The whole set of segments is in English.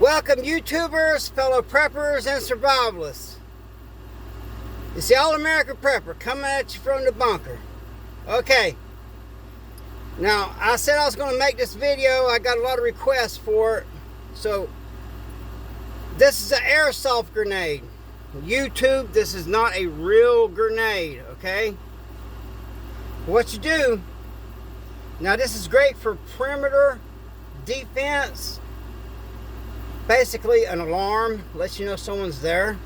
Welcome YouTubers, fellow preppers, and survivalists. It's the All-American Prepper coming at you from the bunker. Okay, now I said I was going to make this video. I got a lot of requests for it. So, this is an airsoft grenade. YouTube, this is not a real grenade, okay? What you do, now this is great for perimeter defense. Basically an alarm lets you know someone's there,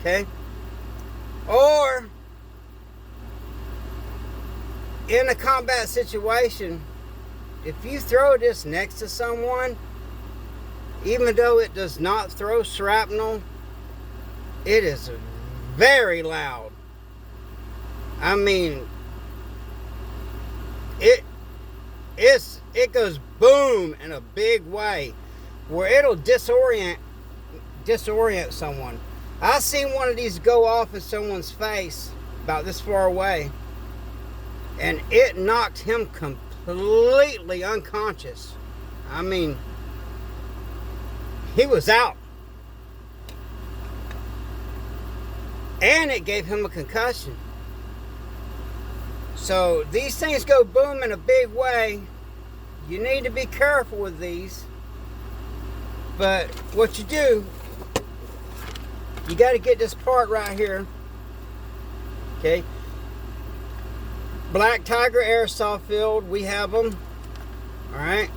okay? Or in a combat situation, if you throw this next to someone, even though it does not throw shrapnel, it is very loud. I mean, it goes boom in a big way, where it'll disorient someone. I seen one of these go off in someone's face about this far away, and it knocked him completely unconscious. I mean, he was out. And it gave him a concussion. So these things go boom in a big way. You need to be careful with these. But what you do, you got to get this part right here. Okay. Black Tiger airsoft field, we have them. All right.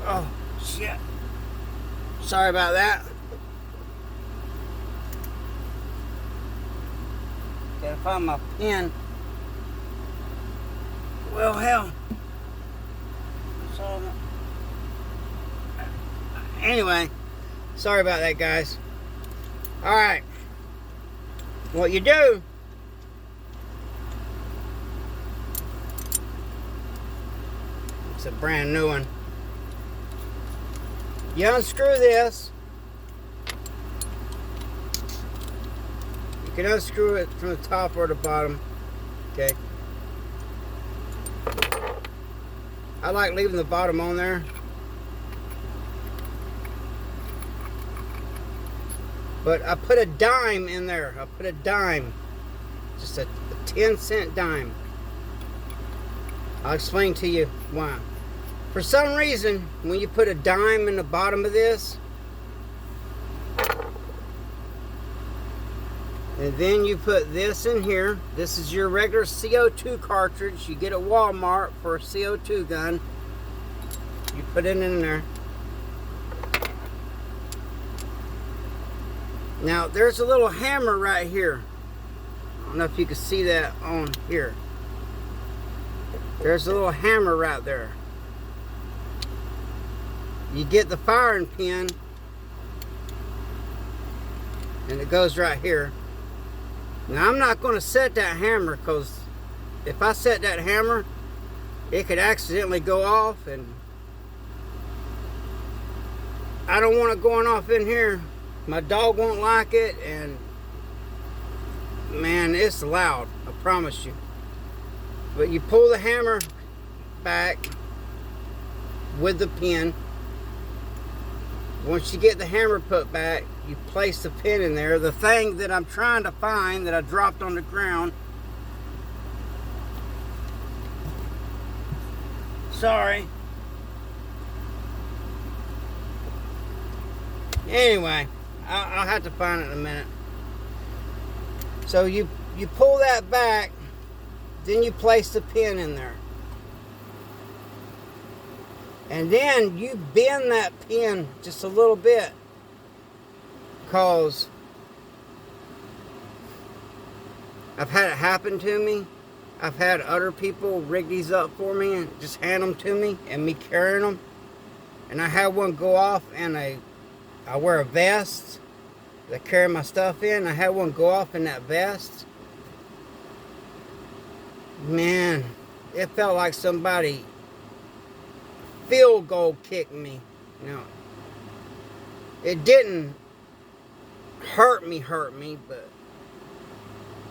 Oh shit. Sorry about that. Gotta find my pen. Well, hell. So, anyway, sorry about that, guys. Alright. What you do, it's a brand new one. You unscrew this. You can unscrew it from the top or the bottom. Okay. I like leaving the bottom on there. But I put a dime in there. I put a dime. Just a 10-cent dime. I'll explain to you why. For some reason, when you put a dime in the bottom of this, and then you put this in here. This is your regular CO2 cartridge you get at Walmart for a CO2 gun. You put it in there. Now there's a little hammer right here. I don't know if you can see that on here. There's a little hammer right there. You get the firing pin, and it goes right here. Now I'm not going to set that hammer, because if I set that hammer, it could accidentally go off, and I don't want it going off in here. My dog won't like it, and man, it's loud, I promise you. But you pull the hammer back with the pin. Once you get the hammer put back, you place the pin in there. The thing that I'm trying to find that I dropped on the ground. Sorry. Anyway, I'll have to find it in a minute. So you pull that back, then you place the pin in there. And then you bend that pin just a little bit, because I've had it happen to me. I've had other people rig these up for me and just hand them to me, and me carrying them. And I had one go off, and I wear a vest that carry my stuff in. I had one go off in that vest. Man, it felt like somebody field goal kicked me. Now, it didn't hurt me, but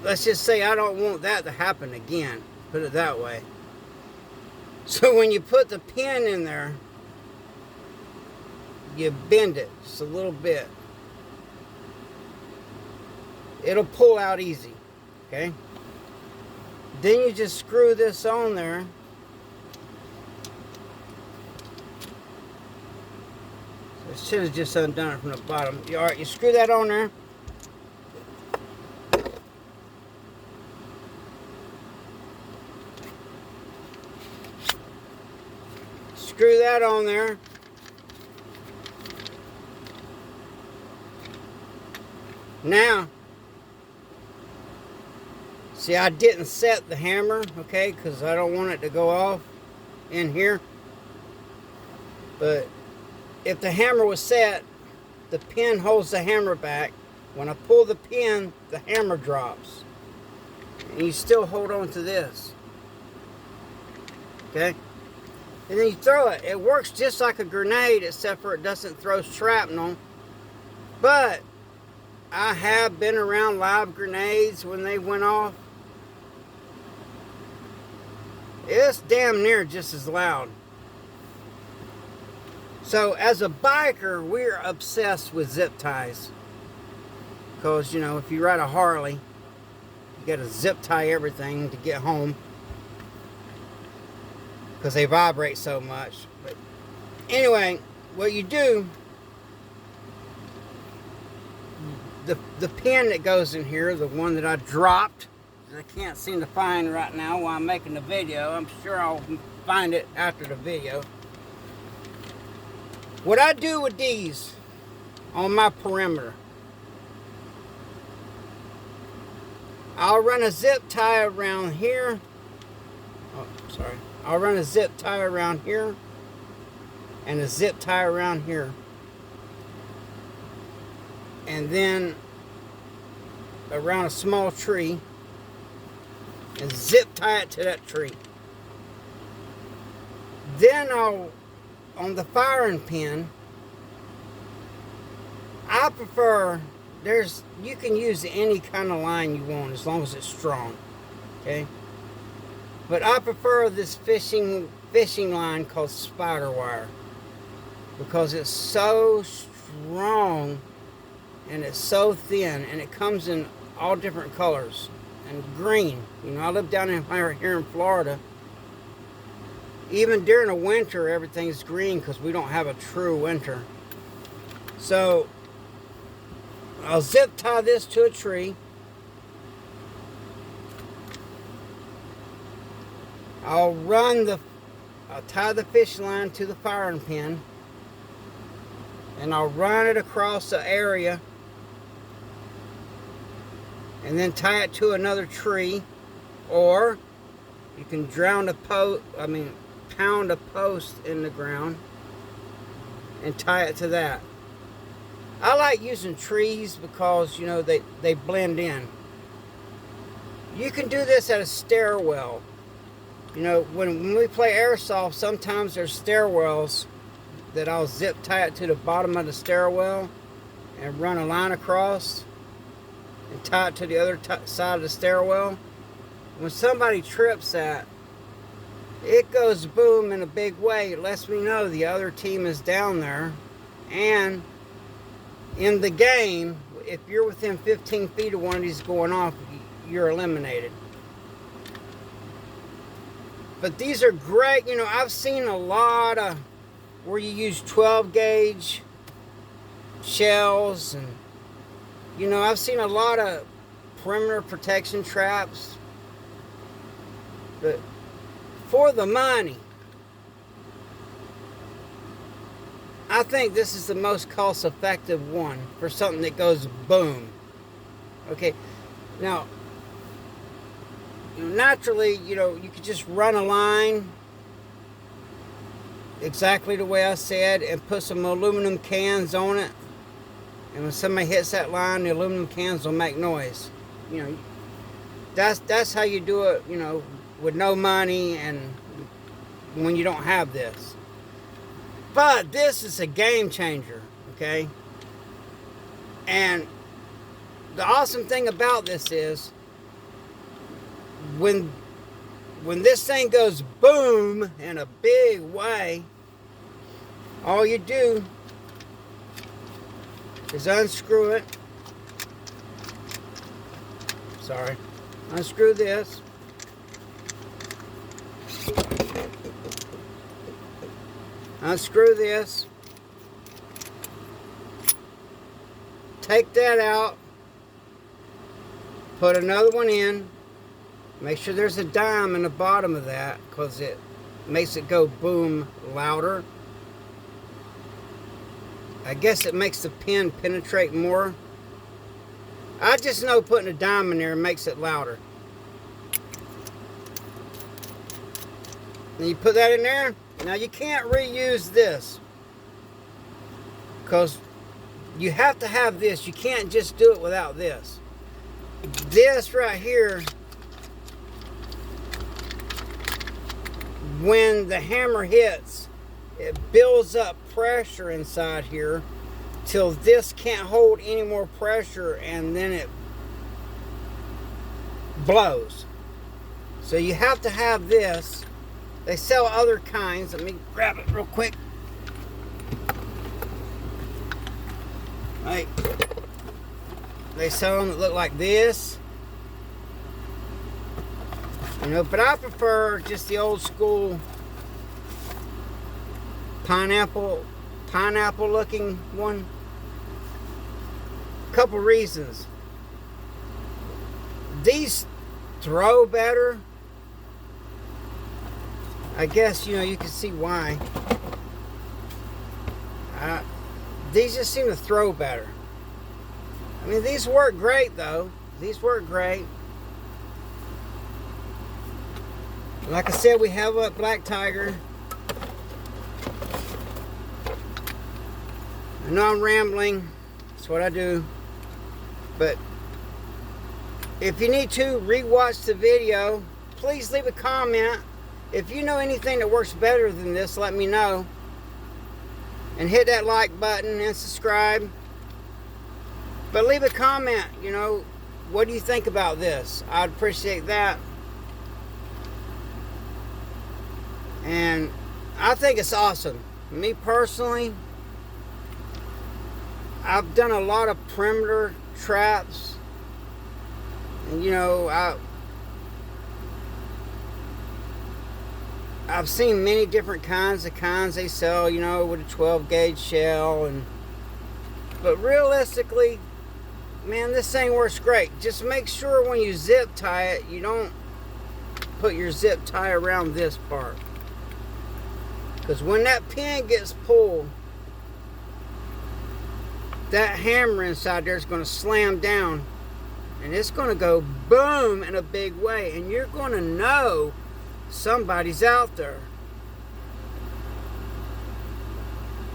let's just say I don't want that to happen again. Put it that way. So when you put the pin in there, you bend it just a little bit. It'll pull out easy, okay? Then you just screw this on there. So I should have just undone it from the bottom. All right, you screw that on there. Screw that on there. Now, see, I didn't set the hammer, okay, because I don't want it to go off in here. But if the hammer was set, the pin holds the hammer back. When I pull the pin, the hammer drops. And you still hold on to this. Okay? And then you throw it. It works just like a grenade, except for it doesn't throw shrapnel. But I have been around live grenades when they went off. It's damn near just as loud. So as a biker, we're obsessed with zip ties. Because, you know, if you ride a Harley, you got to zip tie everything to get home. Because they vibrate so much. But anyway, what you do, the pin that goes in here, the one that I dropped, I can't seem to find right now while I'm making the video. I'm sure I'll find it after the video. What I do with these on my perimeter, I'll run a zip tie around here. Oh, sorry. I'll run a zip tie around here and a zip tie around here. And then around a small tree and zip tie it to that tree. Then I'll, on the firing pin, I prefer, you can use any kind of line you want as long as it's strong, okay? But I prefer this fishing line called spider wire because it's so strong and it's so thin, and it comes in all different colors and green. You know, I live down here in Florida. Even during the winter, everything's green because we don't have a true winter. So I'll zip tie this to a tree. I'll tie the fish line to the firing pin, and I'll run it across the area, and then tie it to another tree, or you can pound a post in the ground and tie it to that. I like using trees because, you know, they blend in. You can do this at a stairwell. You know, when we play airsoft, sometimes there's stairwells that I'll zip tie it to the bottom of the stairwell and run a line across and tie it to the other side of the stairwell. When somebody trips that, it goes boom in a big way. It lets me know the other team is down there. And in the game, if you're within 15 feet of one of these going off, you're eliminated. But these are great. You know, I've seen a lot of where you use 12 gauge shells, and you know, I've seen a lot of perimeter protection traps. But for the money, I think this is the most cost-effective one for something that goes boom. Okay, now, naturally, you know, you could just run a line exactly the way I said and put some aluminum cans on it. And when somebody hits that line, the aluminum cans will make noise. You know, that's how you do it, you know, with no money and when you don't have this. But this is a game changer, okay? And the awesome thing about this is when when this thing goes boom in a big way, all you do is unscrew it. Sorry. Unscrew this. Unscrew this. Take that out. Put another one in. Make sure there's a dime in the bottom of that, because it makes it go boom louder. I guess it makes the pin penetrate more. I just know putting a dime in there makes it louder. And you put that in there. Now you can't reuse this, because you have to have this. You can't just do it without this. This right here, when the hammer hits, it builds up pressure inside here till this can't hold any more pressure, and then it blows. So you have to have this. They sell other kinds. Let me grab it real quick. Right. They sell them that look like this. You know, but I prefer just the old school pineapple looking one. Couple reasons. These throw better. I guess, you know, you can see why. These just seem to throw better. I mean, these work great, though. These work great. Like I said, we have a Black Tiger. I know I'm rambling. That's what I do. But if you need to rewatch the video, please leave a comment. If you know anything that works better than this, let me know. And hit that like button and subscribe. But leave a comment, you know, what do you think about this? I'd appreciate that. And I think it's awesome. Me personally, I've done a lot of perimeter traps. And you know, I've seen many different kinds they sell, you know, with a 12 gauge shell, but realistically, man, this thing works great. Just make sure when you zip tie it, you don't put your zip tie around this part, because when that pin gets pulled, that hammer inside there is going to slam down, and it's going to go boom in a big way, and you're going to know somebody's out there.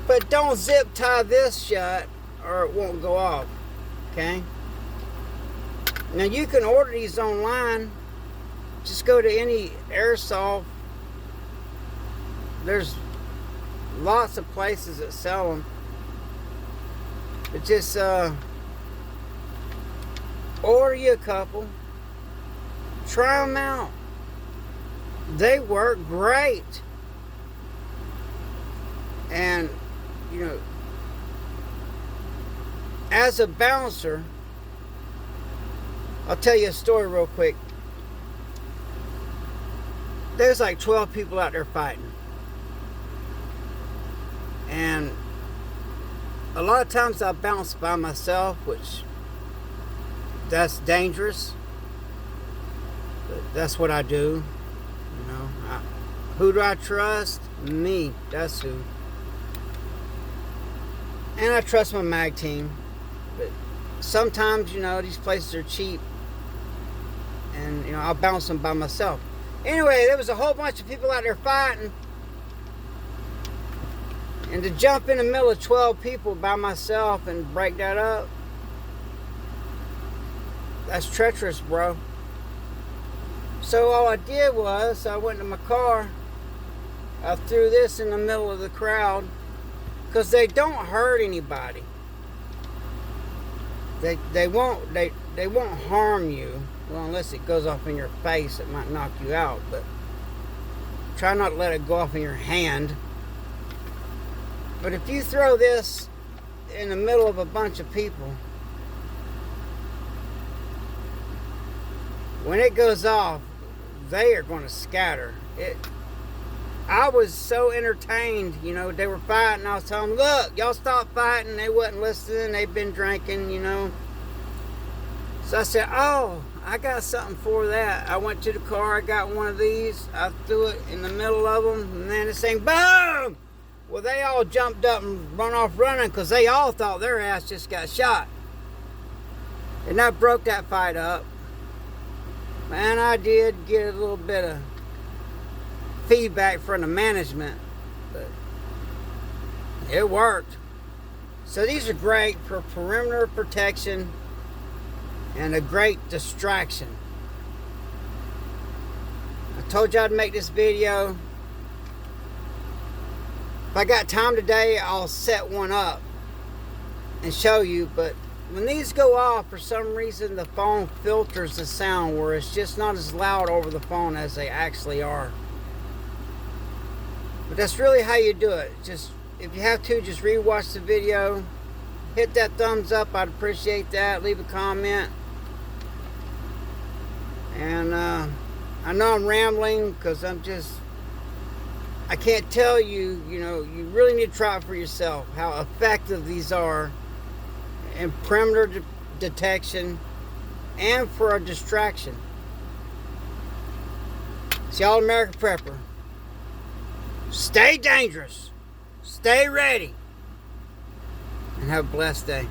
But don't zip tie this shut or it won't go off. Okay? Now you can order these online. Just go to any airsoft. There's lots of places that sell them. But just order you a couple. Try them out. They work great. And, you know, as a bouncer, I'll tell you a story real quick. There's like 12 people out there fighting. And a lot of times I bounce by myself, which that's dangerous. But that's what I do. You know, who do I trust? Me. That's who. And I trust my mag team. But sometimes, you know, these places are cheap. And, you know, I'll bounce them by myself. Anyway, there was a whole bunch of people out there fighting. And to jump in the middle of 12 people by myself and break that up, that's treacherous, bro. So all I did was, I went to my car, I threw this in the middle of the crowd, because they don't hurt anybody. They won't harm you. Well, unless it goes off in your face, it might knock you out. But try not to let it go off in your hand. But if you throw this in the middle of a bunch of people, when it goes off, they are going to scatter. I was so entertained, you know, they were fighting. I was telling them, look, y'all stop fighting. They wasn't listening. They've been drinking, you know. So I said, oh, I got something for that. I went to the car. I got one of these. I threw it in the middle of them. And then this thing, boom! Well, they all jumped up and run off running because they all thought their ass just got shot. And that broke that fight up. And I did get a little bit of feedback from the management, but it worked. So these are great for perimeter protection and a great distraction. I told you I'd make this video. If I got time today, I'll set one up and show you, but when these go off, for some reason the phone filters the sound where it's just not as loud over the phone as they actually are. But that's really how you do it. Just, if you have to, just rewatch the video. Hit that thumbs up. I'd appreciate that. Leave a comment. And I know I'm rambling because I can't tell you, you know, you really need to try it for yourself how effective these are in perimeter detection and for a distraction. It's the All-American Prepper. Stay dangerous, stay ready, and have a blessed day.